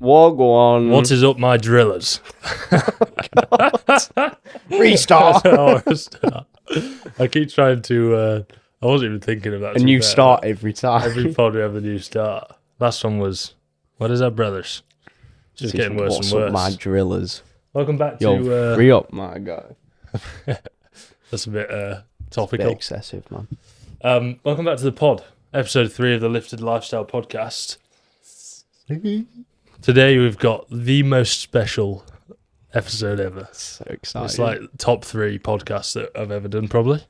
Wagwan. What is up, my drillers? Restart. I keep trying to. I wasn't even thinking of that. A new start every time. Every pod we have a new start. Last one was, what is that, brothers? Just getting worse and worse. Up, my drillers. Welcome back to... free up, my guy. That's a bit topical. A bit excessive, man. Welcome back to the pod. Episode 3 of the Lifted Lifestyle Podcast. Today we've got the most special episode ever. So exciting. It's like top 3 podcasts that I've ever done, probably.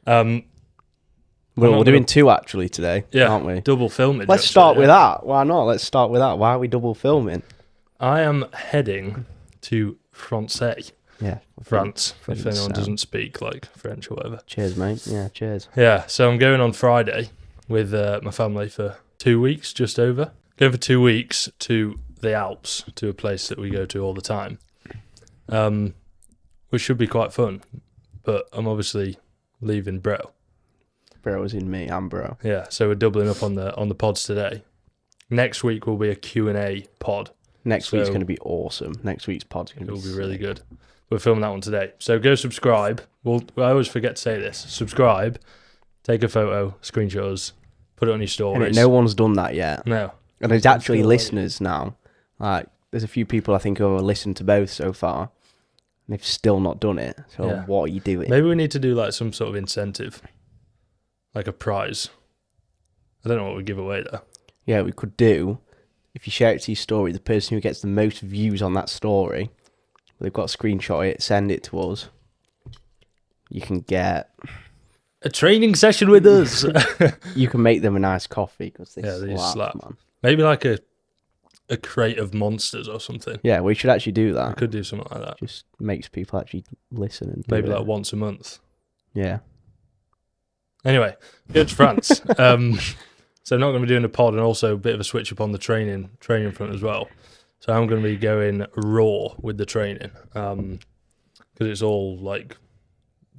We're doing 2 actually today, aren't we? Double filming. Let's start with that. Why not? Let's start with that. Why are we double filming? I am heading to France. Yeah. France, if anyone doesn't speak like French or whatever. Cheers, mate. Yeah, cheers. Yeah, so I'm going on Friday with my family for 2 weeks, just over. Going for 2 weeks to the Alps, to a place that we go to all the time, which should be quite fun. But I'm obviously leaving bro. Bro is in me, I'm bro. Yeah, so we're doubling up on the pods today. Next week will be a Q&A pod. Next week's going to be awesome. Next week's pod's going to be really good. We're filming that one today. So go subscribe. I always forget to say this. Subscribe, take a photo, screenshot us, put it on your stories. And no one's done that yet. No. And there's actually listeners now. Like, there's a few people I think who have listened to both so far. And they've still not done it. So what are you doing? Maybe we need to do like some sort of incentive. Like a prize. I don't know what we give away though. Yeah, we could do, if you share it to your story, the person who gets the most views on that story, they've got to screenshot it, send it to us. You can get a training session with us. You can make them a nice coffee because they slap. Man. Maybe like a crate of monsters or something. Yeah, we should actually do that. We could do something like that. Just makes people actually listen and maybe like once a month. Yeah. Anyway, go to France. So I'm not going to be doing a pod, and also a bit of a switch up on the training front as well. So I'm going to be going raw with the training because it's all like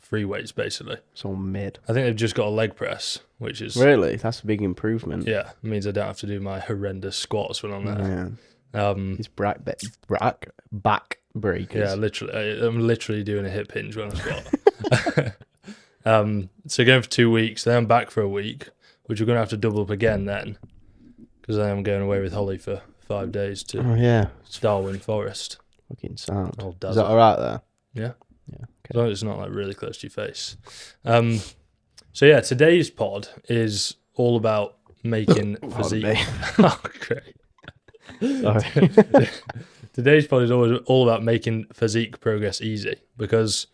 free weights basically. It's all mid. I think they've just got a leg press, which is really, that's a big improvement. Yeah, it means I don't have to do my horrendous squats when I'm there. Yeah. It's back breakers. Yeah, literally. I'm literally doing a hip hinge when I squat. So going for 2 weeks, then I'm back for a week, which we're going to have to double up again then, because I am going away with Holly for 5 days to Darwin Forest. Fucking sound. Is that all right there? Yeah. Yeah. Okay. As long as it's not like really close to your face. So yeah, today's pod is all about making physique. Oh, great. Sorry. Today's pod is all about making physique progress easy, because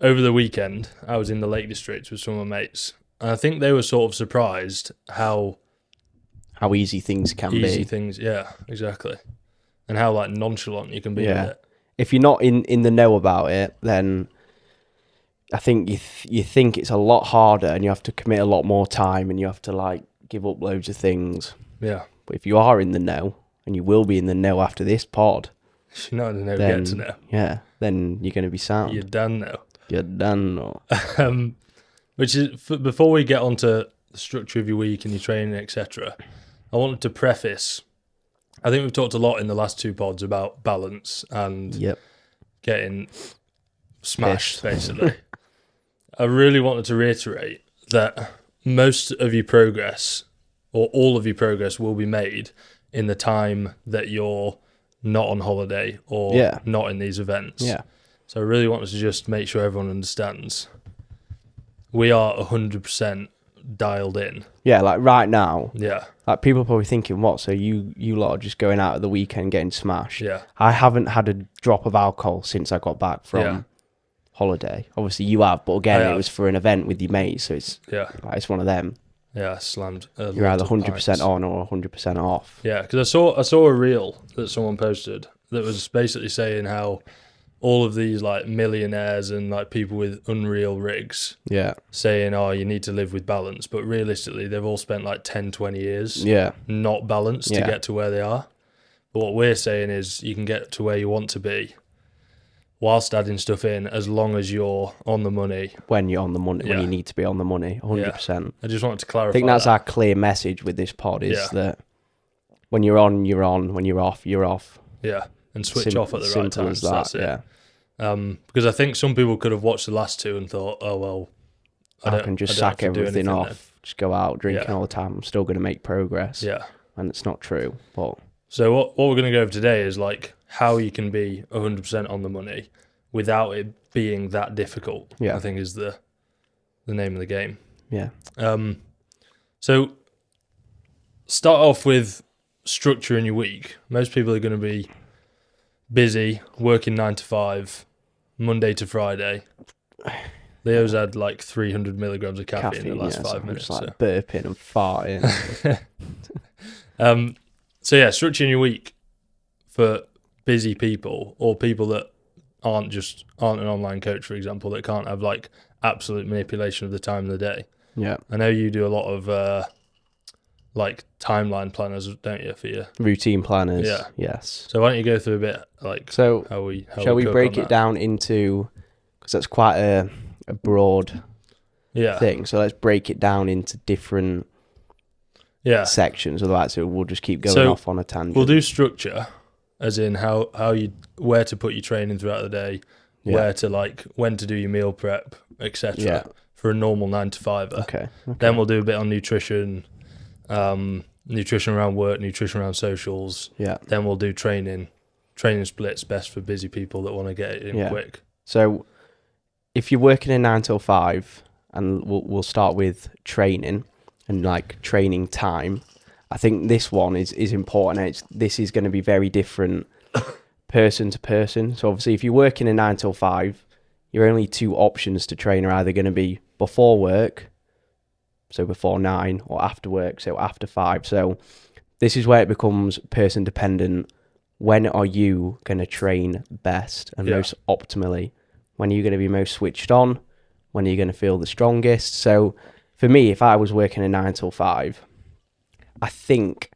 over the weekend I was in the Lake District with some of my mates, and I think they were sort of surprised how easy things can be. Easy things, yeah, exactly. And how like nonchalant you can be with it. If you're not in the know about it, then I think you think it's a lot harder and you have to commit a lot more time and you have to like give up loads of things. Yeah. But if you are in the know, and you will be in the know after this pod, if you're not in the know, get to know. Yeah, then you're going to be sound. You're done now. You're done now. Which is, before we get onto the structure of your week and your training, etc., I wanted to preface, I think we've talked a lot in the last 2 pods about balance and getting smashed, basically. I really wanted to reiterate that most of your progress, or all of your progress, will be made in the time that you're not on holiday or not in these events. Yeah. So I really wanted to just make sure everyone understands. We are 100% dialed in. Yeah, like right now. Yeah. Like people are probably thinking, what? So you lot are just going out at the weekend getting smashed. Yeah. I haven't had a drop of alcohol since I got back from holiday. Obviously you have, but again, it was for an event with your mates, so it's it's one of them. Yeah, I slammed. You're either 100% on or 100% off. Yeah, because I saw a reel that someone posted that was basically saying how all of these like millionaires and like people with unreal rigs saying, oh, you need to live with balance, but realistically they've all spent like 10-20 years not balanced to get to where they are. But what we're saying is you can get to where you want to be whilst adding stuff in, as long as you're on the money. When you're on the money, when you need to be on the money, 100%. I just wanted to clarify. I think that's our clear message with this pod is that when you're on, you're on. When you're off, you're off. Yeah, and switch off at the right Simple time. as that. That's it. Yeah. Because I think some people could have watched the last two and thought, oh well, I can just sack everything off, just go out drinking all the time. I'm still going to make progress. Yeah. And it's not true. But so what we're going to go over today is like how you can be 100% on the money without it being that difficult. Yeah. I think is the name of the game. Yeah. So start off with structure in your week. Most people are going to be busy, working 9 to 5, Monday to Friday. Leo's had like 300 milligrams of caffeine in the last 5 minutes. Just like burping and farting. So yeah, structure in your week for busy people or people that aren't an online coach, for example, that can't have like absolute manipulation of the time of the day. Yeah. I know you do a lot of like timeline planners, don't you, for your routine planners? Yeah. Yes. So why don't you go through a bit like so shall we break it that? down into, because that's quite a broad thing. So let's break it down into different sections. Otherwise, we'll just keep going off on a tangent. We'll do structure, as in where to put your training throughout the day, where to like when to do your meal prep, etc. Yeah. For a normal 9 to 5. Okay. Then we'll do a bit on nutrition, nutrition around work, nutrition around socials. Yeah. Then we'll do training splits, best for busy people that want to get it in quick. So if you're working a 9 till 5, and we'll start with training and like training time, I think this one is important. This is going to be very different person to person. So obviously if you're working a 9 till 5, your only two options to train are either going to be before work, so before 9, or after work, so after 5. So this is where it becomes person dependent. When are you going to train best and most optimally? When are you going to be most switched on? When are you going to feel the strongest? So for me, if I was working a 9 till 5, I think,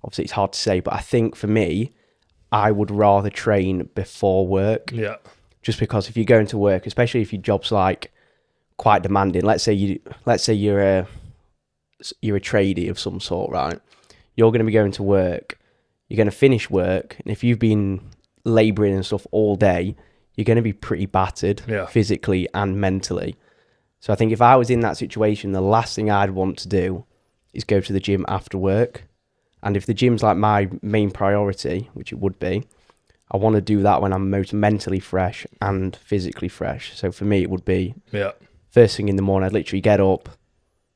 obviously it's hard to say, but I think for me, I would rather train before work. Yeah. Just because if you're going to work, especially if your job's like quite demanding, let's say you're a tradie of some sort, right? You're going to be going to work, you're going to finish work, and if you've been labouring and stuff all day, you're going to be pretty battered physically and mentally. So I think if I was in that situation, the last thing I'd want to do is go to the gym after work. And if the gym's like my main priority, which it would be, I want to do that when I'm most mentally fresh and physically fresh. So for me, it would be first thing in the morning. I'd literally get up,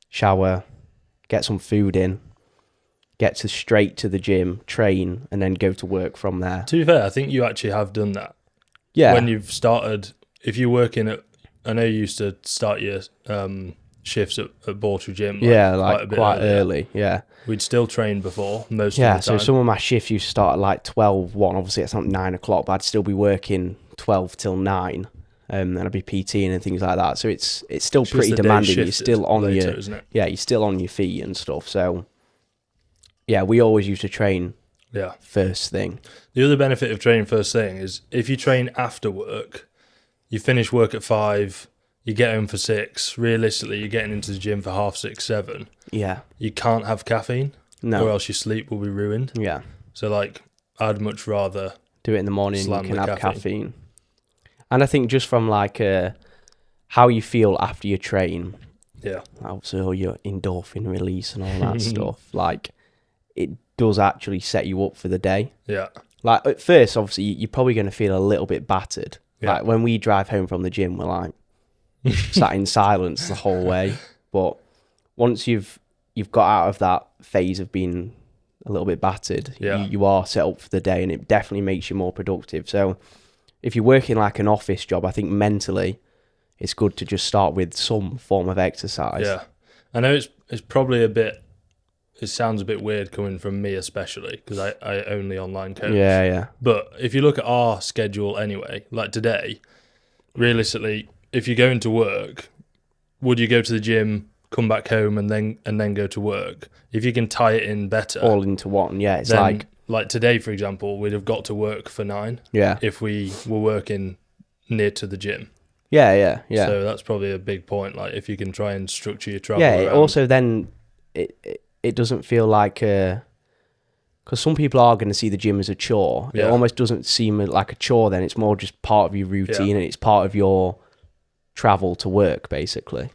shower, get some food in, get straight to the gym, train, and then go to work from there. To be fair, I think you actually have done that. Yeah. When you've started, if you're working at, I know you used to start your shifts at Bawtry Gym. Quite early. Yeah. We'd still train before most of the time. So some of my shifts used to start at like 12:1. Obviously, it's not 9 o'clock, but I'd still be working 12 till 9. And I'd be PTing and things like that. So it's still pretty demanding. You're still on you're still on your feet and stuff. So yeah, we always used to train first thing. The other benefit of training first thing is if you train after work, you finish work at 5, you get home for 6. Realistically, you're getting into the gym for 6:30, 7. Yeah. You can't have caffeine, or else your sleep will be ruined. Yeah. So like, I'd much rather do it in the morning. You can have caffeine. And I think just from like how you feel after you train. Yeah. Obviously, all your endorphin release and all that stuff. Like, it does actually set you up for the day. Yeah. Like at first, obviously, you're probably going to feel a little bit battered. Yeah. Like when we drive home from the gym, we're like sat in silence the whole way. But once you've got out of that phase of being a little bit battered, you are set up for the day, and it definitely makes you more productive. So if you're working like an office job, I think mentally it's good to just start with some form of exercise. Yeah. I know it's probably it sounds a bit weird coming from me especially, because I only online coach. Yeah. But if you look at our schedule anyway, like today, realistically, if you're going to work, would you go to the gym, come back home, and then go to work? If you can tie it in better, all into one, it's then, like today, for example, we'd have got to work for 9. Yeah. If we were working near to the gym. Yeah. So that's probably a big point. Like if you can try and structure your travel. Yeah. Also, then it doesn't feel like because some people are going to see the gym as a chore. It almost doesn't seem like a chore then. It's more just part of your routine and it's part of your travel to work, basically.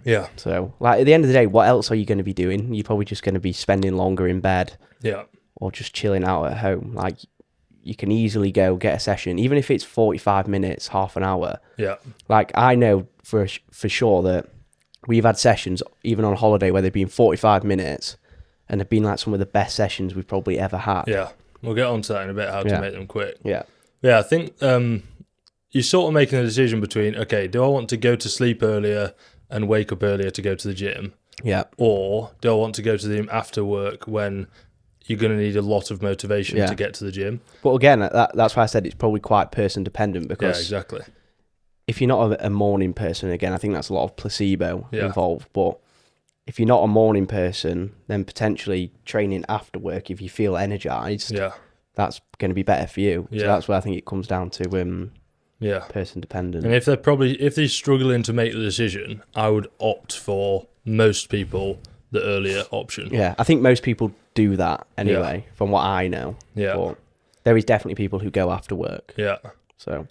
Yeah. So, like, at the end of the day, what else are you going to be doing? You're probably just going to be spending longer in bed. Yeah. Or just chilling out at home. Like, you can easily go get a session, even if it's 45 minutes, half an hour. Yeah. Like, I know for sure that we've had sessions, even on holiday, where they've been 45 minutes, and they've been like some of the best sessions we've probably ever had. Yeah. We'll get on to that in a bit, how to make them quick. Yeah. Yeah, I think you're sort of making a decision between, okay, do I want to go to sleep earlier and wake up earlier to go to the gym? Yeah. Or do I want to go to the gym after work when you're going to need a lot of motivation to get to the gym? But again, that's why I said it's probably quite person dependent, because exactly. If you're not a morning person, again, I think that's a lot of placebo involved. But if you're not a morning person, then potentially training after work, if you feel energized, that's going to be better for you. So that's where I think it comes down to person dependent. And if they're struggling to make the decision, I would opt for most people the earlier option. Yeah, I think most people do that anyway, from what I know. Yeah. But there is definitely people who go after work. Yeah. So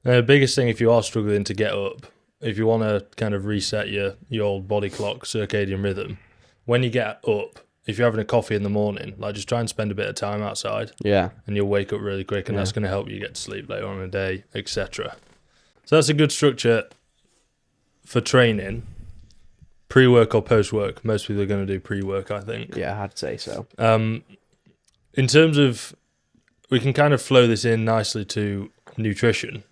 the biggest thing, if you are struggling to get up, if you want to kind of reset your old body clock, circadian rhythm, when you get up, if you're having a coffee in the morning, like, just try and spend a bit of time outside. Yeah. And you'll wake up really quick, and that's going to help you get to sleep later on in the day, etc. So that's a good structure for training. Pre-work or post-work? Most people are going to do pre-work, I think. Yeah, I'd say so. In terms of, we can kind of flow this in nicely to nutrition.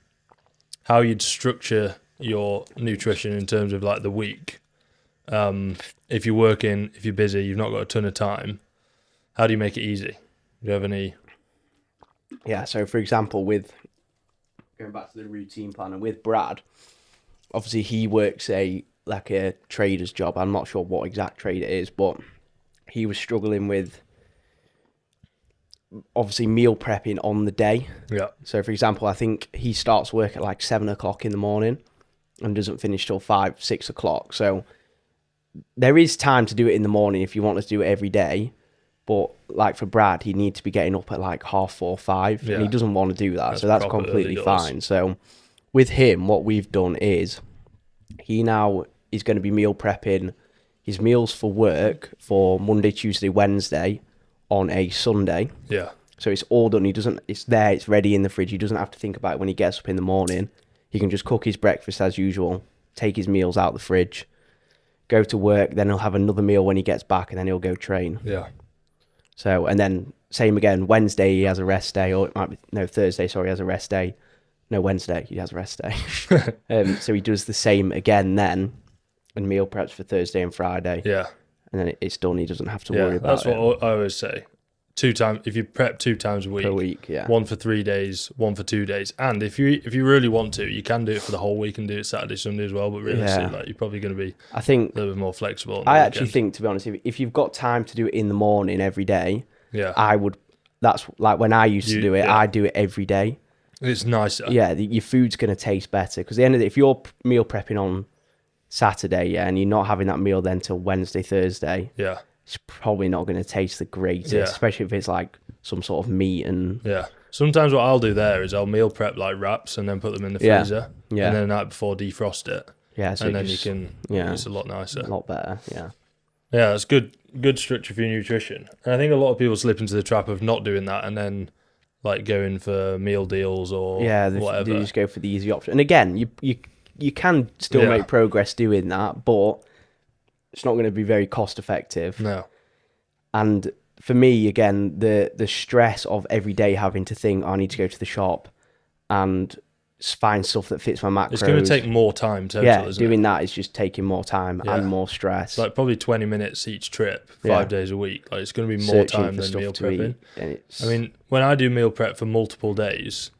How you'd structure your nutrition in terms of like the week. If you're working, if you're busy, you've not got a ton of time, how do you make it easy? Do you have any? Yeah, so for example, with going back to the routine planner, with Brad, obviously he works a trader's job. I'm not sure what exact trade it is, but he was struggling with obviously meal prepping on the day. Yeah. So for example, I think he starts work at like 7 o'clock in the morning and doesn't finish till 5, 6 o'clock. So there is time to do it in the morning if you want to do it every day. But like for Brad, he needs to be getting up at like 4:30, 5, and he doesn't want to do that. So that's completely fine. So with him, what we've done is he now is going to be meal prepping his meals for work for Monday, Tuesday, Wednesday on a Sunday. Yeah. So it's all done. It's there, it's ready in the fridge. He doesn't have to think about it when he gets up in the morning. He can just cook his breakfast as usual, take his meals out the fridge, go to work, then he'll have another meal when he gets back, and then he'll go train. Yeah. So, and then same again, Wednesday he has a rest day, or it might be, no, Thursday, sorry, he has a rest day. No, Wednesday he has a rest day. So he does the same again then, and meal preps for Thursday and Friday. Yeah. And then it's done, he doesn't have to worry about it. That's what I always say. 2 times, if you prep 2 times a week. Per week, yeah. 1 for 3 days, 1 for 2 days. And if you really want to, you can do it for the whole week and do it Saturday, Sunday as well. But realistically, like, you're probably going to be a little bit more flexible. I actually think, to be honest, if you've got time to do it in the morning every day, I would. That's like when I used to do it. I do it every day. It's nicer. Yeah, your food's going to taste better because at the end of the day, if you're meal prepping on Saturday, and you're not having that meal then till Wednesday, Thursday, it's probably not going to taste the greatest, especially if it's like some sort of meat and Sometimes what I'll do there is I'll meal prep like wraps and then put them in the freezer, and then the night before defrost it. Yeah, so and then you can. It's a lot nicer, a lot better. Yeah, that's good structure for your nutrition. And I think a lot of people slip into the trap of not doing that and then like going for meal deals or whatever. They just go for the easy option. And again, you can still make progress doing that, but it's not going to be very cost effective. No. And for me, again, the stress of every day having to think, I need to go to the shop and find stuff that fits my macros. It's going to take more time total, isn't doing it? that is just taking more time and more stress. It's like probably 20 minutes each trip, 5 days a week. Like, it's going to be more time than meal prepping. I mean, when I do meal prep for multiple days,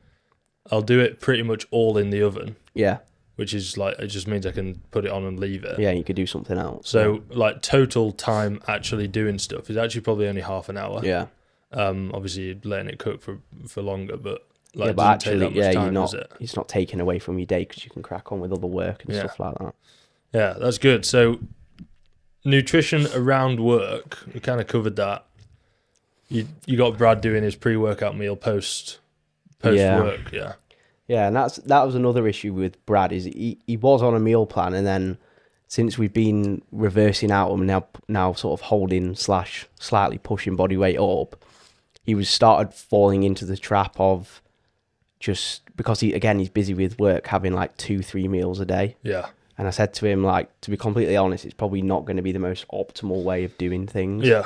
I'll do it pretty much all in the oven. Yeah. Which is like, it just means I can put it on and leave it. Yeah, you could do something else. So like total time actually doing stuff is actually probably only half an hour. Yeah. Obviously letting it cook for longer, but like, but actually, it's not taken away from your day because you can crack on with other work and stuff like that. Yeah, that's good. So nutrition around work, we kind of covered that. you got Brad doing his pre-workout meal post Yeah. work. Yeah. Yeah, and that was another issue with Brad is he was on a meal plan, and then since we've been reversing out him now sort of holding / slightly pushing body weight up, he was started falling into the trap of just because he's busy with work, having like 2-3 meals a day. Yeah. And I said to him, like, to be completely honest, it's probably not going to be the most optimal way of doing things. Yeah.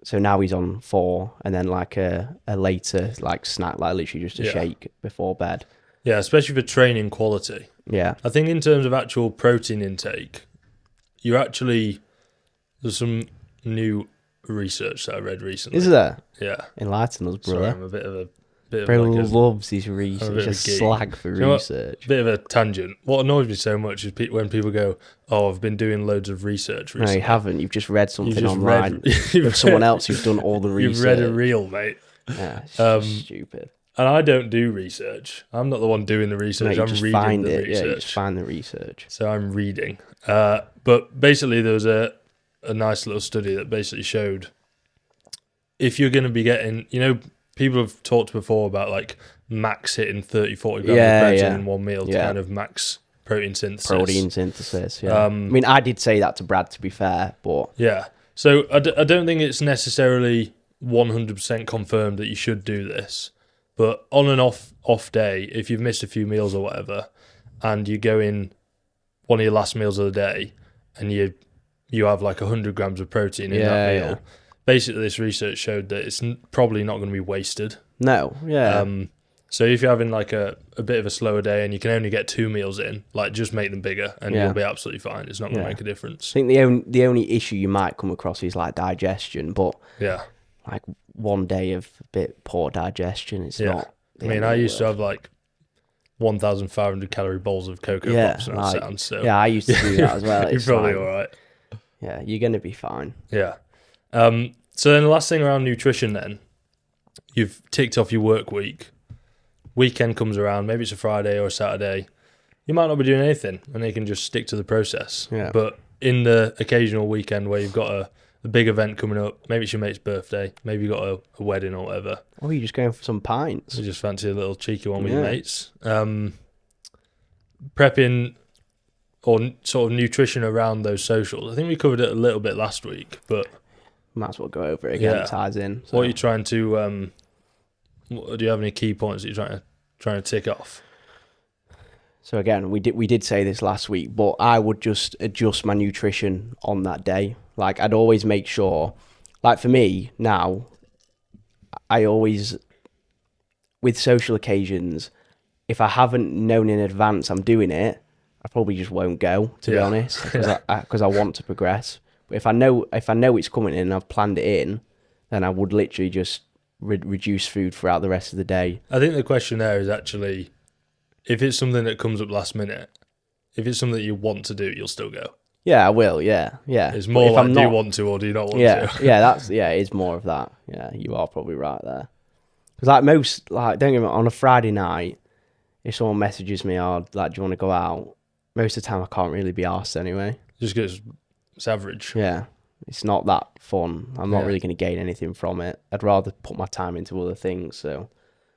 So now he's on 4, and then like a later like snack, like literally just a shake before bed. Yeah, especially for training quality. Yeah. I think in terms of actual protein intake, there's some new research that I read recently. Is there? Yeah. Enlighten us, brother. Sorry, I'm a bit of Bro like loves his research. Just slag for research. Bit of a tangent. What annoys me so much is when people go, "Oh, I've been doing loads of research recently." No, you haven't. You've just read something online with someone else who's done all the research. You've read a reel, mate. Yeah, it's just stupid. And I don't do research. I'm not the one doing the research. No, I'm just reading find the it. research. Yeah, you just find the research. So I'm reading. But basically, there was a nice little study that basically showed if you're going to be getting, people have talked before about like max hitting 30-40 grams of protein in one meal to kind of max protein synthesis. Yeah. I mean, I did say that to Brad, to be fair, but yeah. So I don't think it's necessarily 100% confirmed that you should do this, but on an off day, if you've missed a few meals or whatever, and you go in one of your last meals of the day, and you have like 100 grams of protein in that meal. Yeah. Basically, this research showed that it's probably not going to be wasted. No, yeah. So if you're having like a bit of a slower day and you can only get 2 meals in, like just make them bigger and you'll be absolutely fine. It's not going to make a difference. I think the only issue you might come across is like digestion, but like one day of a bit poor digestion, it's not. I mean, I used to have like 1,500 calorie bowls of Cocoa Pops and sounds. So. Yeah, I used to do that as well. You're probably all right. Yeah, you're going to be fine. Yeah. So then the last thing around nutrition then, you've ticked off your work week. Weekend comes around, maybe it's a Friday or a Saturday. You might not be doing anything and you can just stick to the process. Yeah. But in the occasional weekend where you've got a big event coming up, maybe it's your mate's birthday, maybe you've got a wedding or whatever. Or you're just going for some pints. You just fancy a little cheeky one with your mates. Prepping or sort of nutrition around those socials. I think we covered it a little bit last week, but might as well go over it again. It ties in. So. What are you trying to? Do you have any key points that you're trying to tick off? So again, we did say this last week, but I would just adjust my nutrition on that day. Like I'd always make sure. Like for me now, I always with social occasions, if I haven't known in advance I'm doing it, I probably just won't go. To be honest, because I want to progress. But if I know it's coming in and I've planned it in, then I would literally just reduce food throughout the rest of the day. I think the question there is actually, if it's something that comes up last minute, if it's something that you want to do, you'll still go. Yeah, I will. Yeah. It's more like, do you want to or do you not want to? Yeah, it's more of that. Yeah, you are probably right there. Because don't get me wrong, on a Friday night, if someone messages me, do you want to go out? Most of the time, I can't really be arsed anyway. Just because it's average. Yeah. It's not that fun. I'm not really going to gain anything from it. I'd rather put my time into other things. So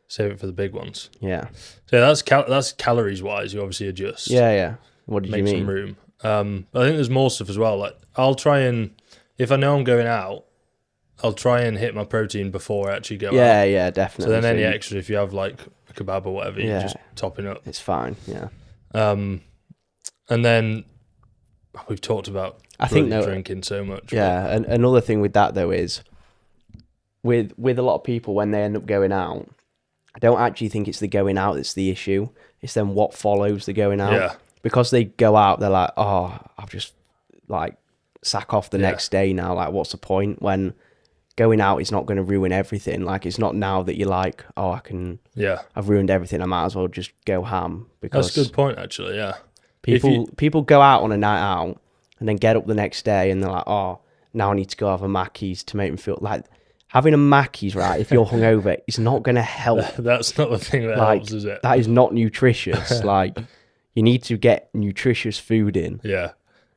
save it for the big ones. Yeah. So that's calories wise. You obviously adjust. Yeah. What did you mean? Make some room. I think there's more stuff as well. Like I'll try and if I know I'm going out, I'll try and hit my protein before I actually go out. Yeah, definitely. So then any extra, if you have like a kebab or whatever, you're just topping up. It's fine. Yeah. And then we've talked about. I think drinking so much. Yeah, and another thing with that though is with a lot of people when they end up going out, I don't actually think it's the going out that's the issue. It's then what follows the going out. Yeah. Because they go out, they're like, oh, I'll just like sack off the next day now. Like, what's the point? When going out is not going to ruin everything. Like, it's not now that you're like, oh, I've ruined everything. I might as well just go ham. Because that's a good point, actually. Yeah. People go out on a night out and then get up the next day and they're like, oh, now I need to go have a Mackey's to make me feel like having a Mackey's, right? If you're hungover, it's not going to help. That's not the thing that helps, is it? That is not nutritious. Like, you need to get nutritious food in. Yeah.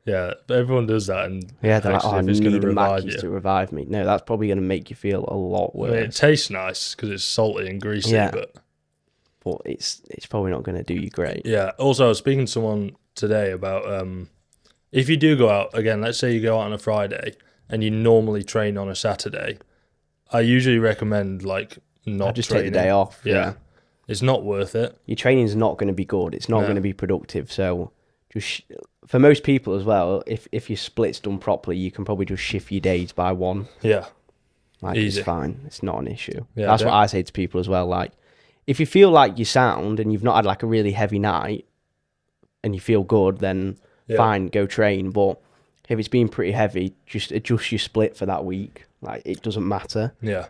Yeah, but everyone does that, and Yeah, they're like, actually, oh, I if it's going need to a revive Mackey's you, to revive me. No, that's probably going to make you feel a lot I mean, it worse. tastes nice because it's salty and greasy, Yeah. but it's probably not going to do you great. yeah. Also, I was speaking to someone today about if you do go out again, let's say you go out on a Friday and you normally train on a Saturday, I usually recommend like not I just training. take the day off. Yeah. It's not worth it. Your training's not going to be good. It's not No. going to be productive. So just for most people as well, if your split's done properly, you can probably just shift your days by one. Yeah. Like Easy. It's fine. It's not an issue. Yeah, That's what I say to people as well. Like if you feel like you're sound and you've not had like a really heavy night and you feel good, then fine, go train. But if it's been pretty heavy, just adjust your split for that week. Like it doesn't matter. Yeah.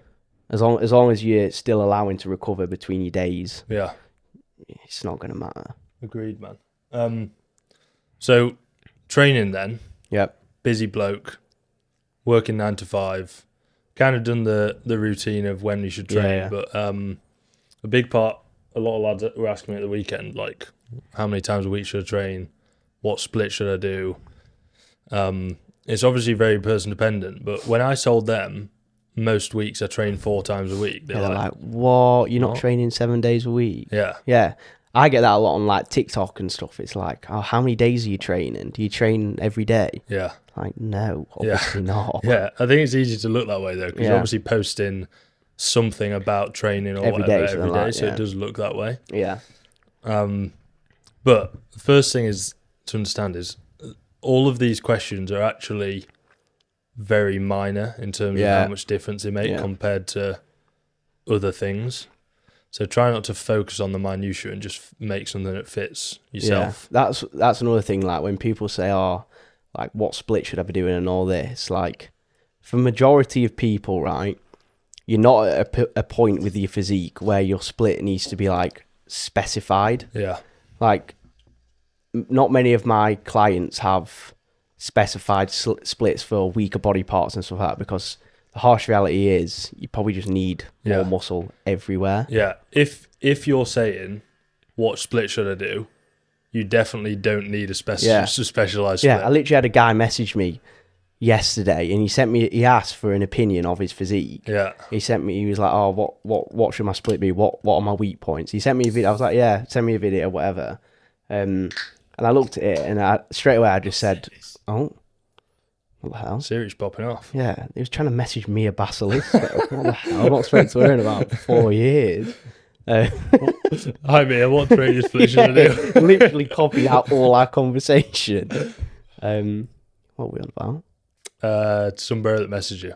As long as you're still allowing to recover between your days, Yeah. it's not going to matter. Agreed, man. So training then, Yep. busy bloke, working 9 to 5, kind of done the routine of when we should train, Yeah. but a big part, a lot of lads were asking me at the weekend, like, how many times a week should I train? What split should I do? It's obviously very person dependent, but when I sold them, most weeks I train 4 times a week. They're like, what? You're not training 7 days a week? Yeah. Yeah. I get that a lot on like TikTok and stuff. It's like, oh, how many days are you training? Do you train every day? Yeah. Like, no, obviously not. Yeah. I think it's easy to look that way though, because you're Yeah. obviously posting something about training or Every whatever day, every something day, like, so yeah. it does look that way. Yeah. But the first thing is to understand is all of these questions are actually very minor in terms of how much difference they make compared to other things. So try not to focus on the minutiae and just make something that fits yourself. Yeah. That's another thing. Like when people say, oh, like what split should I be doing and all this, like for majority of people, right, you're not at a point with your physique where your split needs to be like specified. Yeah. Like not many of my clients have specified splits for weaker body parts and stuff like that, because the harsh reality is you probably just need more muscle everywhere. Yeah. If you're saying what split should I do, you definitely don't need a specialized split. Yeah, I literally had a guy message me yesterday and he asked for an opinion of his physique. Yeah. He was like, oh, what should my split be? What are my weak points? He sent me a video. I was like, yeah, send me a video, whatever. And I looked at it and straight away I just said, oh, what the hell? Siri's popping off. Yeah, he was trying to message me a basilisk. What the hell? I've not spoken to her in about 4 years. Hi, Mia, what training split should I do? Literally copied out all our conversation. What were we on about? Some bro that messaged you.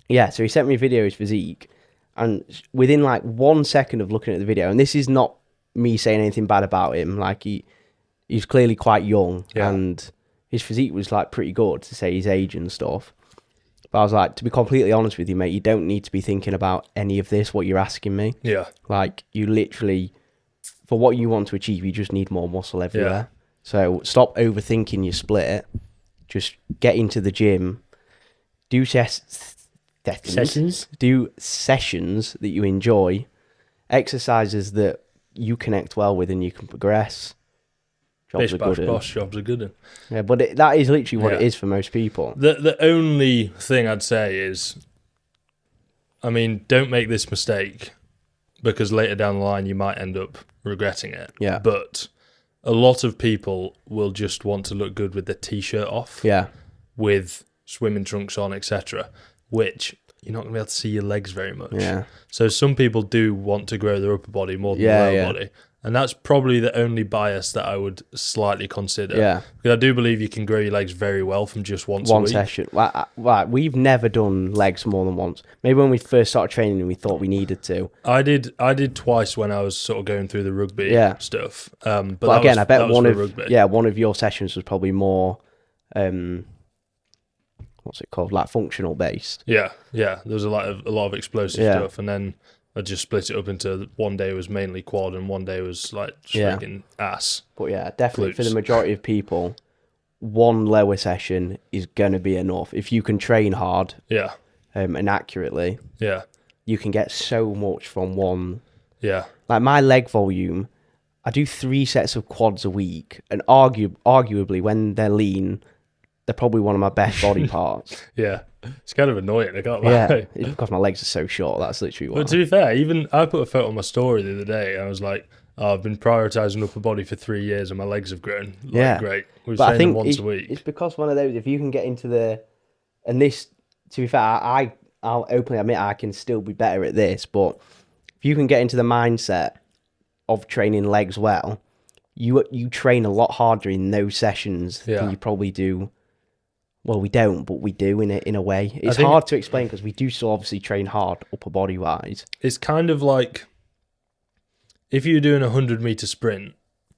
Yeah, so he sent me a video of his physique, and within like 1 second of looking at the video, and this is not me saying anything bad about him, like he's clearly quite young, and his physique was like pretty good to say his age and stuff. But I was like, to be completely honest with you, mate, you don't need to be thinking about any of this, what you're asking me. Yeah. Like, you literally, for what you want to achieve, you just need more muscle everywhere. So stop overthinking your split. Just get into the gym. Do sessions. Do sessions that you enjoy. Exercises that you connect well with and you can progress. Jobs are good. Jobs are good. Yeah, but that is literally what it is for most people. The only thing I'd say is, I mean, don't make this mistake, because later down the line you might end up regretting it. Yeah. But a lot of people will just want to look good with the t-shirt off. Yeah. With swimming trunks on, etc., which you're not going to be able to see your legs very much. Yeah. So some people do want to grow their upper body more than their lower body. And that's probably the only bias that I would slightly consider. Yeah. Because I do believe you can grow your legs very well from just once a One week. session. Right, we've never done legs more than once. Maybe when we first started training, we thought we needed to. I did twice when I was sort of going through the rugby stuff. But again, I bet one of your sessions was probably more, what's it called, like functional based. Yeah. There was a lot of explosive stuff, and then I just split it up into one day was mainly quad and one day was like freaking ass. But yeah, definitely glutes. For the majority of people, one lower session is going to be enough. If you can train hard and accurately, you can get so much from one. Yeah. Like my leg volume, I do 3 sets of quads a week, and arguably when they're lean, they're probably one of my best body parts. Yeah. It's kind of annoying, I can't Yeah, lie. it's because my legs are so short. That's literally why. But to be fair, even I put a photo on my story the other day, and I was like, oh, I've been prioritising upper body for 3 years and my legs have grown. Like, Yeah. great. We've But I trained think them once a week. it's because one of those, if you can get into and this, to be fair, I'll openly admit I can still be better at this, but if you can get into the mindset of training legs well, you train a lot harder in those sessions than you probably do. Well, we don't, but we do in a way. It's hard to explain because we do still obviously train hard upper body wise. It's kind of like if you're doing a 100-meter sprint,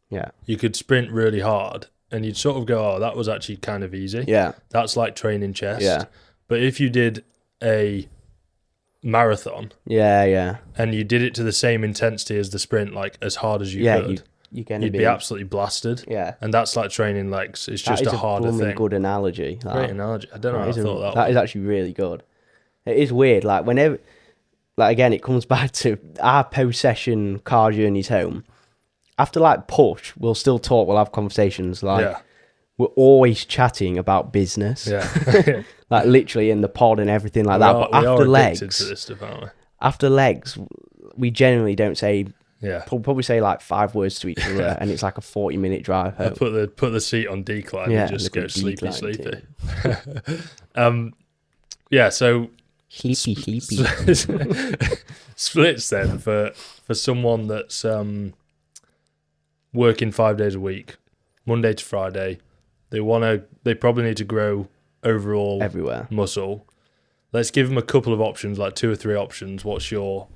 Yeah. you could sprint really hard and you'd sort of go, oh, that was actually kind of easy. Yeah. That's like training chest. Yeah. But if you did a marathon Yeah. and you did it to the same intensity as the sprint, like as hard as you could, you'd be absolutely blasted. Yeah. And that's like training legs. It's just a harder thing. Good analogy. Great analogy. I don't know how I thought that That is actually really good. It is weird. Like whenever, like again, it comes back to our post-session car journeys home. After like push, we'll still talk. We'll have conversations. Like we're always chatting about business. Yeah. Like literally in the pod and everything like that. But after legs, to this stuff, aren't we? After legs, we generally don't say. Yeah. We'll probably say like 5 words to each other, and it's like a 40-minute drive home. I put the seat on decline and just go sleepy. Yeah. So sleepy. Splits then for someone that's working 5 days a week, Monday to Friday. They probably need to grow overall everywhere muscle. Let's give them a couple of options, like 2 or 3 options. What's your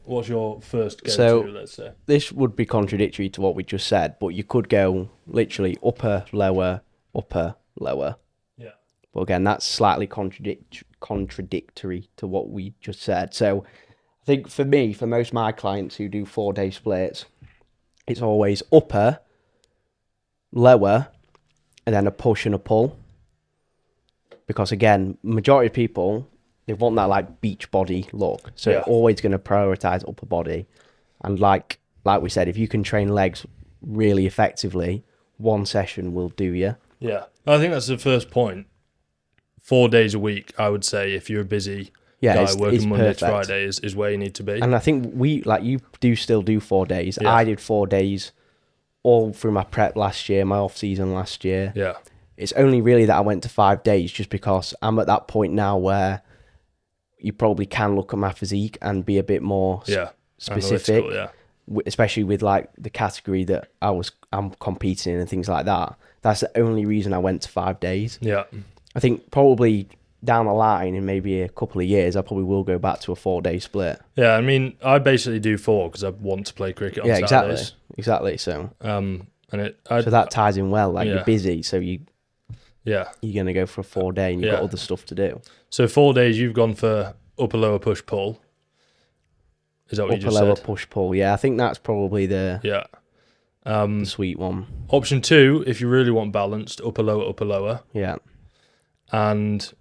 first go-to, so, let's say? This would be contradictory to what we just said, but you could go literally upper, lower, upper, lower. Yeah. But again, that's slightly contradictory to what we just said. So I think for me, for most of my clients who do 4-day splits, it's always upper, lower, and then a push and a pull. Because again, majority of people, they want that like beach body look. So you're always going to prioritize upper body. And like we said, if you can train legs really effectively, one session will do you. Yeah. I think that's the first point. 4 days a week, I would say, if you're a busy guy working Monday to Friday is where you need to be. And I think you do still do 4 days. Yeah. I did 4 days all through my prep last year, my off season last year. Yeah. It's only really that I went to 5 days just because I'm at that point now where you probably can look at my physique and be a bit more specific, especially with like the category that I'm competing in and things like that. That's the only reason I went to 5 days. Yeah. I think probably down the line in maybe a couple of years, I probably will go back to a 4-day split. Yeah, I mean, I basically do 4 because I want to play cricket on Saturdays. Exactly. So, so that ties in well. Like you're busy, so you're gonna go for a 4-day, and you've got other stuff to do. So 4 days, you've gone for upper lower push pull. Is that what you just said? Upper lower push pull. Yeah, I think that's probably the sweet one. Option 2, if you really want balanced, upper lower. Yeah. And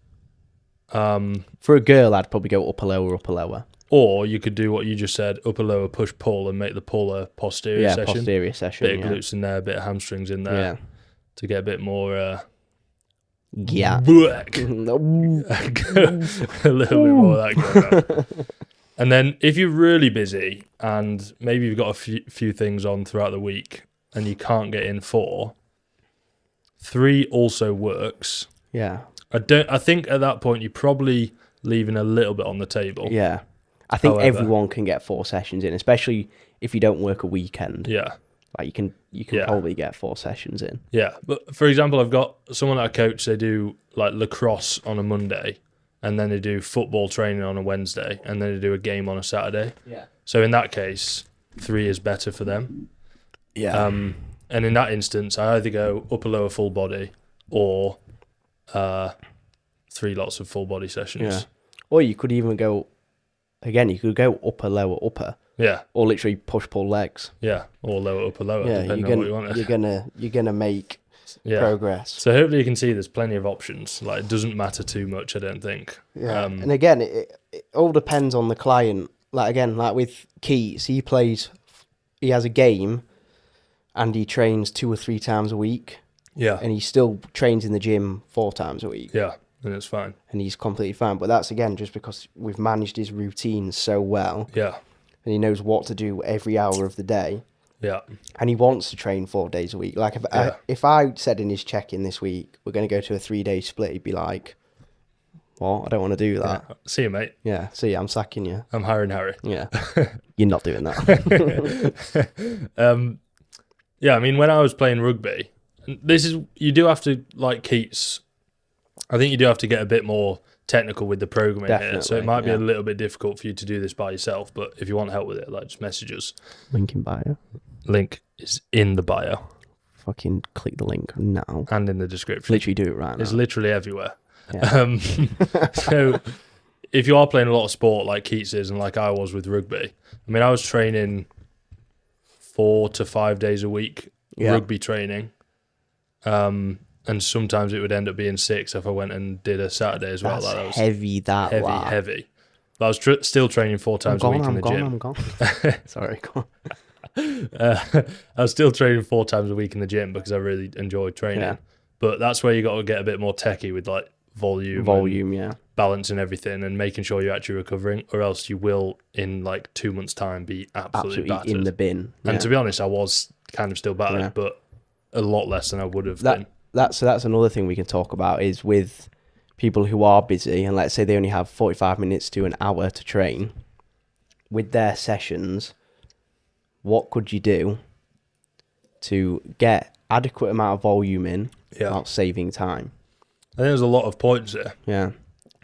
for a girl, I'd probably go upper lower. Or you could do what you just said, upper lower push pull, and make the pull a posterior session. Yeah, posterior session. Bit of glutes in there, a bit of hamstrings in there. Yeah. To get a bit more a little bit more of that going on. And then if you're really busy and maybe you've got a few things on throughout the week and you can't get in 4, 3 also works. Yeah. I think at that point you're probably leaving a little bit on the table. Yeah. I think everyone can get 4 sessions in, especially if you don't work a weekend. Yeah. Like you can probably get 4 sessions in. Yeah. But for example, I've got someone that I coach, they do like lacrosse on a Monday, and then they do football training on a Wednesday, and then they do a game on a Saturday. Yeah. So in that case, 3 is better for them. Yeah. And in that instance, I either go upper lower full body or 3 lots of full body sessions. Yeah. Or you could even go upper lower upper. Yeah. Or literally push pull legs. Yeah. Or lower upper lower, depending on what you want. You're gonna make progress. So hopefully you can see there's plenty of options. Like it doesn't matter too much, I don't think. Yeah. And again, it all depends on the client. Like again, like with Keats, he has a game and he trains 2 or 3 times a week. Yeah. And he still trains in the gym 4 times a week. Yeah, and it's fine. And he's completely fine. But that's, again, just because we've managed his routine so well. Yeah. And he knows what to do every hour of the day. Yeah. And he wants to train 4 days a week. Like, if I said in his check-in this week, we're going to go to a 3-day split, he'd be like, what? I don't want to do that. Yeah. See you, mate. Yeah, see, I'm sacking you. I'm hiring Harry. Yeah. You're not doing that. Yeah, I mean, when I was playing rugby, you do have to, like Keats, I think you do have to get a bit more technical with the programming here. So it might be a little bit difficult for you to do this by yourself, but if you want help with it, like, just message us. Link in bio. Link is in the bio. Fucking click the link now. And in the description. Literally do it right now. It's literally everywhere. Yeah. So if you are playing a lot of sport like Keats is and like I was with rugby, I mean, I was training 4 to 5 days a week, rugby training. And sometimes it would end up being 6 if I went and did a Saturday as well. That's that was heavy, heavy. But I was still training 4 times a week in the gym. I'm gone. Sorry, go on. I was still training 4 times a week in the gym because I really enjoyed training. Yeah. But that's where you got to get a bit more techie with like volume, balance and everything, and making sure you're actually recovering, or else you will in like 2 months' time be absolutely battered. In the bin. And to be honest, I was kind of still battered, but a lot less than I would have been. That's another thing we can talk about is with people who are busy, and let's say they only have 45 minutes to an hour to train. With their sessions, what could you do to get adequate amount of volume in without saving time? I think there's a lot of points there. Yeah.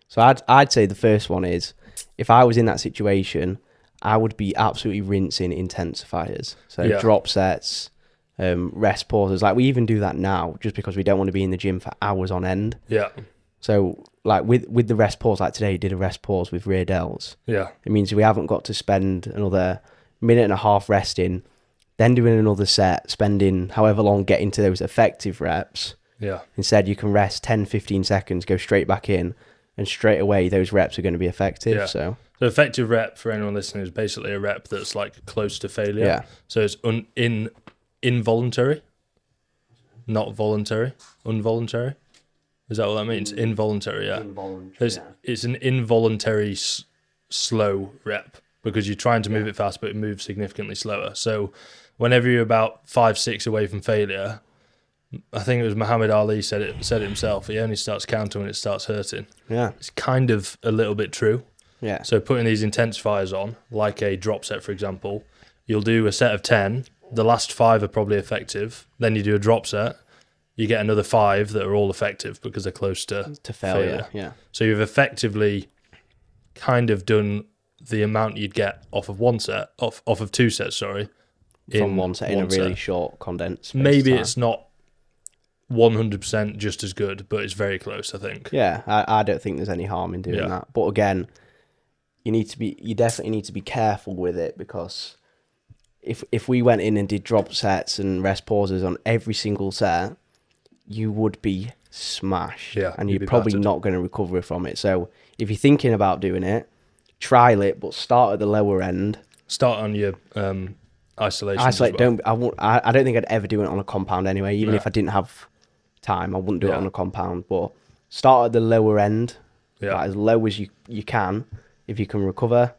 So I'd say the first one is, if I was in that situation, I would be absolutely rinsing intensifiers. So drop sets, rest pauses. Like, we even do that now just because we don't want to be in the gym for hours on end. Yeah. So like with the rest pause, like today you did a rest pause with rear delts. Yeah. It means we haven't got to spend another minute and a half resting, then doing another set, spending however long getting to those effective reps. Yeah. Instead, you can rest 10, 15 seconds, go straight back in, and straight away those reps are going to be effective. Yeah. So effective rep, for anyone listening, is basically a rep that's like close to failure. Yeah. So it's involuntary, not voluntary, involuntary. Is that what that means? Involuntary, yeah. It's an involuntary slow rep because you're trying to move it fast, but it moves significantly slower. So whenever you're about 5, 6 away from failure, I think it was Muhammad Ali said it himself. He only starts counting when it starts hurting. Yeah. It's kind of a little bit true. Yeah. So putting these intensifiers on, like a drop set, for example, you'll do a set of 10. The last 5 are probably effective. Then you do a drop set. You get another 5 that are all effective because they're close to failure. Yeah. So you've effectively kind of done the amount you'd get off of one set, off of 2 sets, sorry. From one set in a really short condensed Maybe it's not 100% just as good, but it's very close, I think. Yeah, I don't think there's any harm in doing that. But again, you definitely need to be careful with it, because if we went in and did drop sets and rest pauses on every single set, you would be smashed. Yeah, and you're probably not going to recover from it. So if you're thinking about doing it, trial it, but start at the lower end. Start on your isolation. Isolate. I don't think I'd ever do it on a compound anyway. Even if I didn't have time, I wouldn't do it on a compound. But start at the lower end, like as low as you can. If you can recover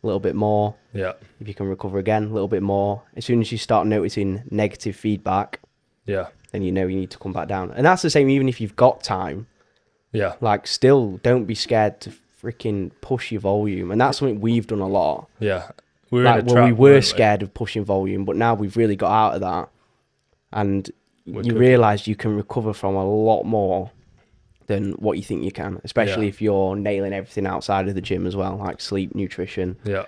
a little bit more, if you can recover again a little bit more. As soon as you start noticing negative feedback, then you know you need to come back down. And that's the same even if you've got time. Yeah. Like, still don't be scared to freaking push your volume. And that's something we've done a lot. Yeah. We were scared of pushing volume, but now we've really got out of that. And you realise you can recover from a lot more than what you think you can, especially if you're nailing everything outside of the gym as well, like sleep, nutrition. Yeah.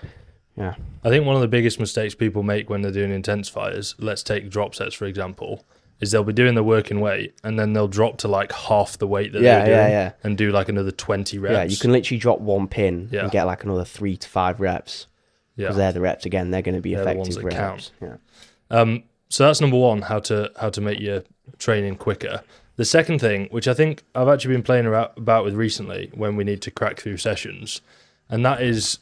Yeah. I think one of the biggest mistakes people make when they're doing intensifiers, let's take drop sets, for example, is they'll be doing the working weight and then they'll drop to like half the weight that they're doing and do like another 20 reps. Yeah, you can literally drop one pin and get like another 3 to 5 reps. Yeah. Because they're the reps, again, they're going to be effective reps. Count. Yeah. So that's number one, how to make your training quicker. The second thing, which I think I've actually been playing about with recently when we need to crack through sessions, and that is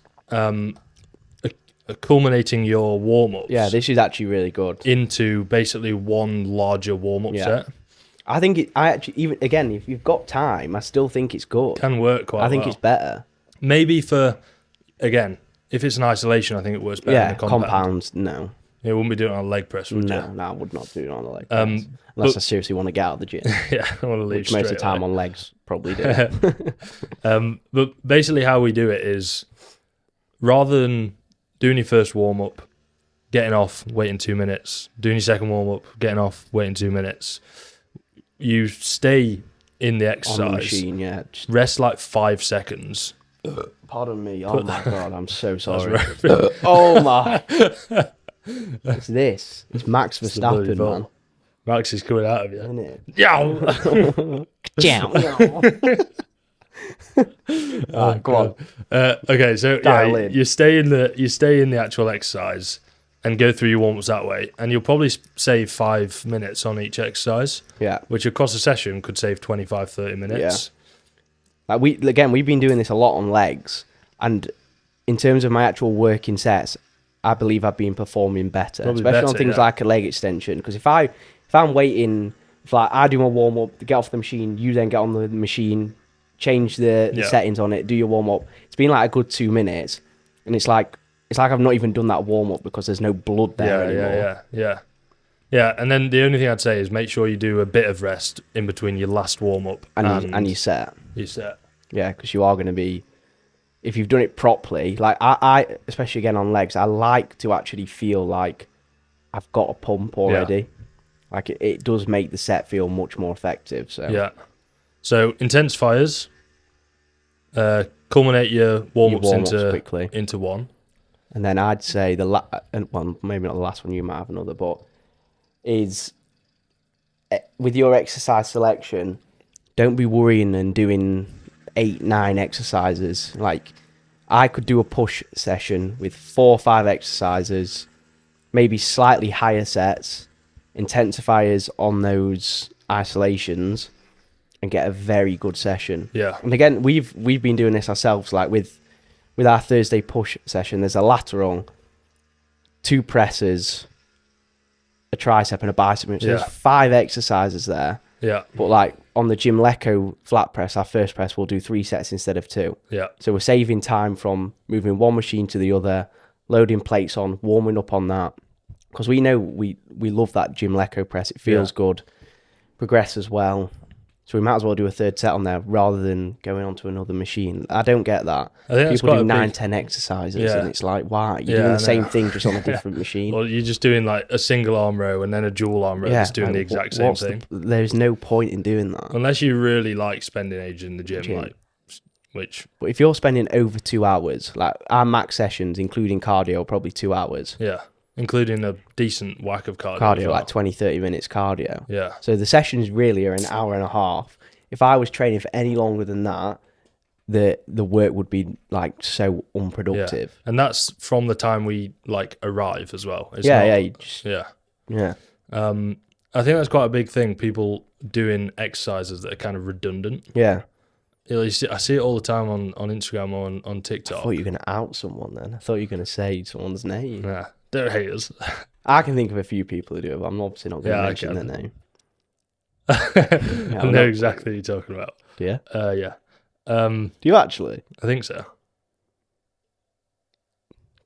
culminating your warm-ups. Yeah, this is actually really good. Into basically one larger warm-up set. I think I actually, even again, if you've got time, I still think it's good. Can work quite well. I think it's better. Maybe again, if it's an isolation, I think it works better than a compound. Compounds, no. You wouldn't be doing it on a leg press, would you? No, I would not do it on a leg press. Unless I seriously want to get out of the gym. Yeah, I want to leave Which most of the time on legs probably do. But basically how we do it is, rather than doing your first warm-up, getting off, waiting 2 minutes, doing your second warm-up, getting off, waiting 2 minutes, you stay in the exercise. On the machine, yeah. Rest like 5 seconds. Pardon me. Oh my God, I'm so sorry. Oh my. It's this. It's Max Verstappen, man. Max is coming out of you. Isn't it? Go on. Okay, so you stay in the actual exercise and go through your warm-ups that way, and you'll probably save 5 minutes on each exercise. Yeah. Which across a session could save 25, 30 minutes. Yeah. Like we've been doing this a lot on legs, and in terms of my actual working sets, I believe I've been performing better, especially on things like a leg extension. Because if I'm waiting, if like I do my warm up, get off the machine, you then get on the machine, change the settings on it, do your warm up. It's been like a good 2 minutes, and it's like I've not even done that warm up because there's no blood there anymore. Yeah. And then the only thing I'd say is make sure you do a bit of rest in between your last warm up and your set. Your set. Yeah, because you are going to be. If you've done it properly, like I, especially again on legs, I like to actually feel like I've got a pump already. Yeah. Like it does make the set feel much more effective. So intensifiers, culminate your warm-ups quickly into one. And then I'd say well, maybe not the last one, you might have another, but is with your exercise selection, don't be worrying and doing 8-9 exercises. Like I could do a push session with 4 or 5 exercises, maybe slightly higher sets, intensifiers on those isolations, and get a very good session. Yeah. And again, we've been doing this ourselves. Like with our Thursday push session, there's a lateral, 2 presses, a tricep and a bicep. So there's 5 exercises there. Yeah. But like on the Jim Lecco flat press, our first press, we'll do 3 sets instead of 2. Yeah. So we're saving time from moving one machine to the other, loading plates on, warming up on that. Because we know we love that Jim Lecco press. It feels good, progresses well. So we might as well do a 3rd set on there rather than going on to another machine. I don't get that. I think people do 9-10 exercises and it's like, why? You're doing the same thing just on a different machine. Or you're just doing like a single arm row and then a dual arm row that's doing the exact same thing. There's no point in doing that. Unless you really like spending age in the gym. But if you're spending over 2 hours, like our max sessions, including cardio, are probably 2 hours. Yeah. Including a decent whack of cardio. Cardio, like 20-30 minutes cardio. Yeah. So the sessions really are an hour and a half. If I was training for any longer than that, the work would be like so unproductive. Yeah. And that's from the time we like arrive as well. It's Yeah. I think that's quite a big thing. People doing exercises that are kind of redundant. Yeah. I see it all the time on Instagram or on TikTok. I thought you were going to out someone then. I thought you were going to say someone's name. Nah, don't hate us. I can think of a few people who do it, but I'm obviously not going to mention their name. I know exactly what you're talking about. Yeah? Yeah. Do you actually? I think so.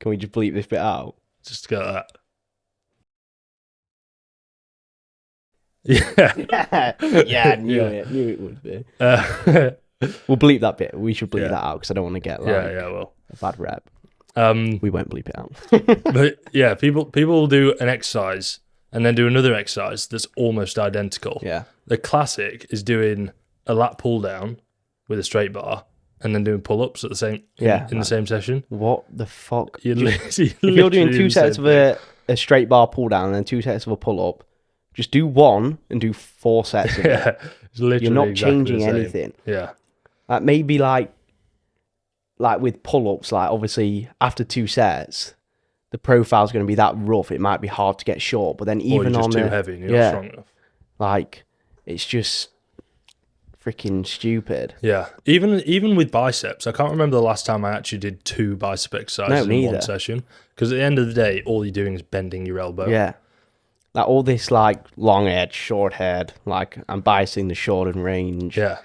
Can we just bleep this bit out? Just get that. Yeah. Yeah, I knew it would be. We'll bleep that bit. We should bleep that out because I don't want to get a bad rep. We won't bleep it out. But yeah, people will do an exercise and then do another exercise that's almost identical. Yeah. The classic is doing a lat pull down with a straight bar and then doing pull-ups at the same in the same session. What the fuck? If you're doing 2 sets of a straight bar pull down and then 2 sets of a pull-up, just do 1 and do 4 sets of it. It's literally you're not exactly changing anything. Yeah. Maybe like with pull-ups, like obviously after 2 sets, the profile's going to be that rough. It might be hard to get short, but then even or you're just on too heavy and you're not strong enough. Like it's just freaking stupid. Yeah. Even with biceps, I can't remember the last time I actually did 2 bicep exercises in one session. Because at the end of the day, all you're doing is bending your elbow. Yeah. Like all this like long haired, short haired, like I'm biasing the short and range. Yeah.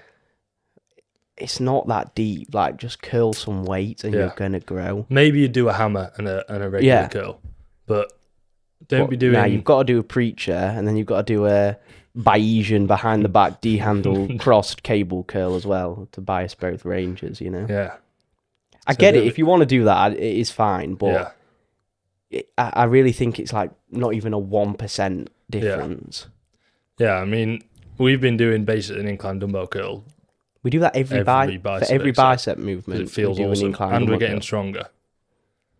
It's not that deep. Like just curl some weight and Yeah. you're gonna grow. Maybe you do a hammer and a regular Yeah. curl, but don't be doing. Now you've got to do a preacher, and then you've got to do a Bayesian behind the back D-handle crossed cable curl as well to bias both ranges. You know. Yeah. I get it. If you want to do that, it is fine. But I really think it's like not even a 1% difference. Yeah. I mean, we've been doing basic and incline dumbbell curl. We do that every bicep movement. It feels we do awesome, and we're getting curl. stronger.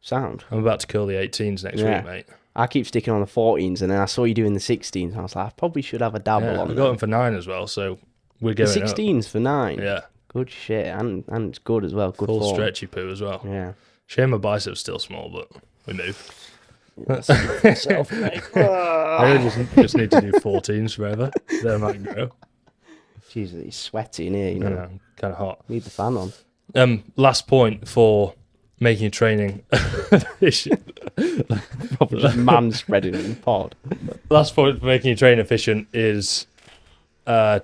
Sound. I'm about to curl the 18s next week, mate. I keep sticking on the 14s, and then I saw you doing the 16s, and I was like, I probably should have a dabble on I got them for 9 as well, so we're going the 16s for 9. Yeah. Good shit, and it's good as well. Good full form. stretchy poo as well. Yeah. Shame my biceps still small, but we move. Myself, mate. I just need to do 14s forever. Then I might grow. Jesus, it's sweaty in here, you know. Yeah, kind of hot. Need the fan on. Last point for making training efficient. Probably just man spreading in the pod. Last point for making your training efficient is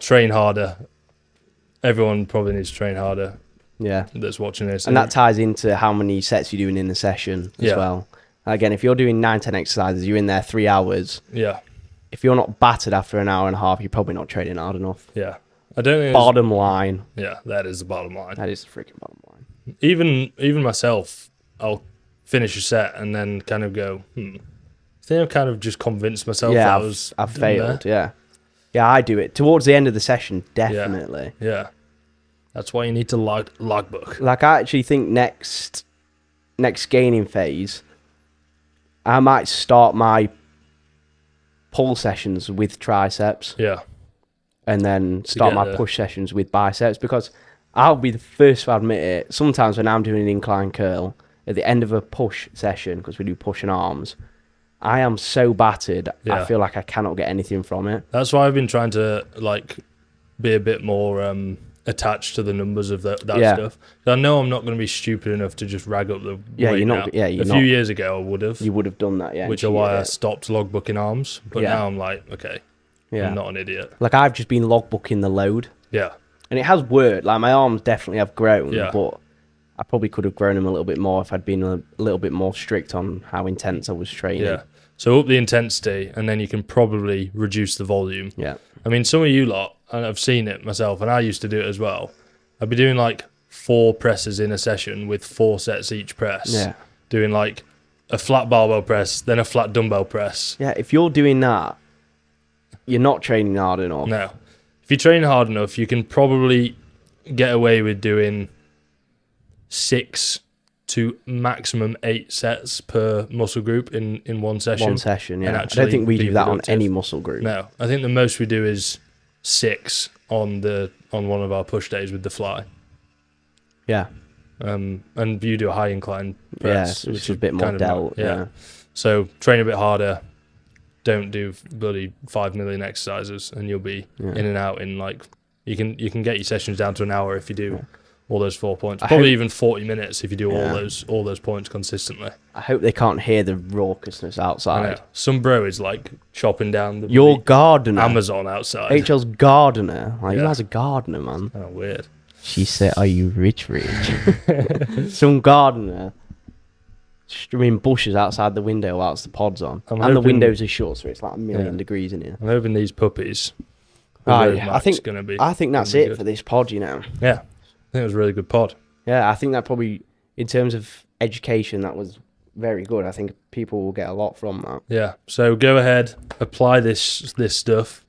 train harder. Everyone probably needs to train harder. Yeah. That's watching this. And that ties into how many sets you're doing in the session as well. Again, if you're doing 9-10 exercises, you're in there 3 hours. Yeah. If you're not battered after an hour and a half, you're probably not training hard enough. Yeah. I don't think bottom line. Yeah, that is the bottom line. That is the freaking bottom line. Even myself, I'll finish a set and then kind of go, I think I've kind of just convinced myself that I've failed, there. Yeah, I do it. Towards the end of the session, definitely. Yeah. That's why you need to logbook. Like, I actually think next gaining phase, I might start my pull sessions with triceps. Yeah. And then start my push sessions with biceps, because I'll be the first to admit it. Sometimes when I'm doing an incline curl, at the end of a push session, because we do push and arms, I am so battered, I feel like I cannot get anything from it. That's why I've been trying to be a bit more attached to the numbers of that stuff. I know I'm not going to be stupid enough to just rag up the weight now. A few years ago I would have. You would have done that, which is why I stopped logbooking arms. But now I'm like, okay, I'm not an idiot. Like, I've just been logbooking the load. Yeah. And it has worked. Like, my arms definitely have grown, but I probably could have grown them a little bit more if I'd been a little bit more strict on how intense I was training. Yeah. So up the intensity, and then you can probably reduce the volume. Yeah. I mean, some of you lot, and I've seen it myself, and I used to do it as well. I'd be doing 4 presses in a session with 4 sets each press. Yeah. Doing a flat barbell press, then a flat dumbbell press. Yeah, if you're doing that, you're not training hard enough. No. If you train hard enough, you can probably get away with doing 6 to maximum 8 sets per muscle group in one session. One session, yeah. I don't think we do that on any muscle group. No. I think the most we do is 6 on one of our push days with the fly. Yeah. And you do a high incline press, which is a bit more dealt. Yeah. So train a bit harder. Don't do bloody 5 million exercises, and you'll be in and out in you can get your sessions down to an hour if you do all those 4 points. Probably even 40 minutes if you do all those points consistently. I hope they can't hear the raucousness outside. Some bro is chopping down your gardener Amazon outside. HL's gardener. Who has a gardener, man? Oh, weird. She said, "Are you rich?" Some gardener trimming bushes outside the window whilst the pod's on, and the windows are shut, so it's 1,000,000 degrees in here. I'm hoping these puppies. I think that's it for this pod. You know. Yeah, I think it was a really good pod. Yeah, I think that probably, in terms of education, that was very good. I think people will get a lot from that. Yeah. So go ahead, apply this stuff.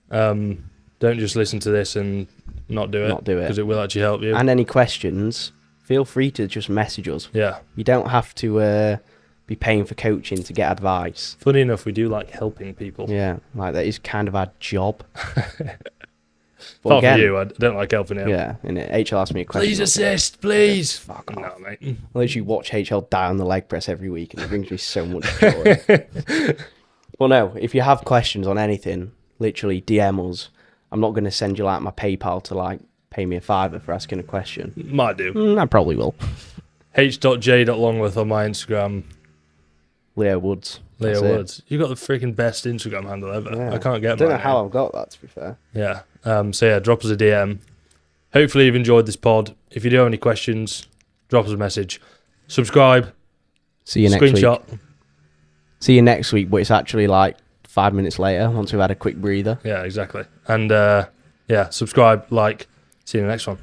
Don't just listen to this and not do it, because it will actually help you. And any questions, feel free to just message us. Yeah. You don't have to be paying for coaching to get advice. Funny enough, we do like helping people. Yeah, that is kind of our job. Apart from you, I don't like helping him. Yeah, and HL asked me a question. Please assist, please. Fuck off. No, mate. I literally watch HL die on the leg press every week, and it brings me so much joy. Well, no, if you have questions on anything, literally DM us. I'm not going to send you my PayPal to pay me a $5 for asking a question. Might do. I probably will. h.j.longworth on my Instagram. Leo Woods. That's Leo it. Woods. You got the freaking best Instagram handle ever. Yeah. I can't get. I don't know mine how now. I've got that, to be fair. Yeah. So yeah, drop us a DM. Hopefully you've enjoyed this pod. If you do have any questions, drop us a message. Subscribe. See you next week. Screenshot. See you next week, but it's actually like 5 minutes later once we've had a quick breather. Yeah, exactly. And yeah, subscribe, like. See you in the next one.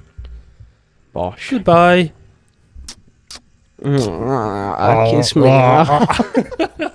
Bosh. Goodbye. Kiss me.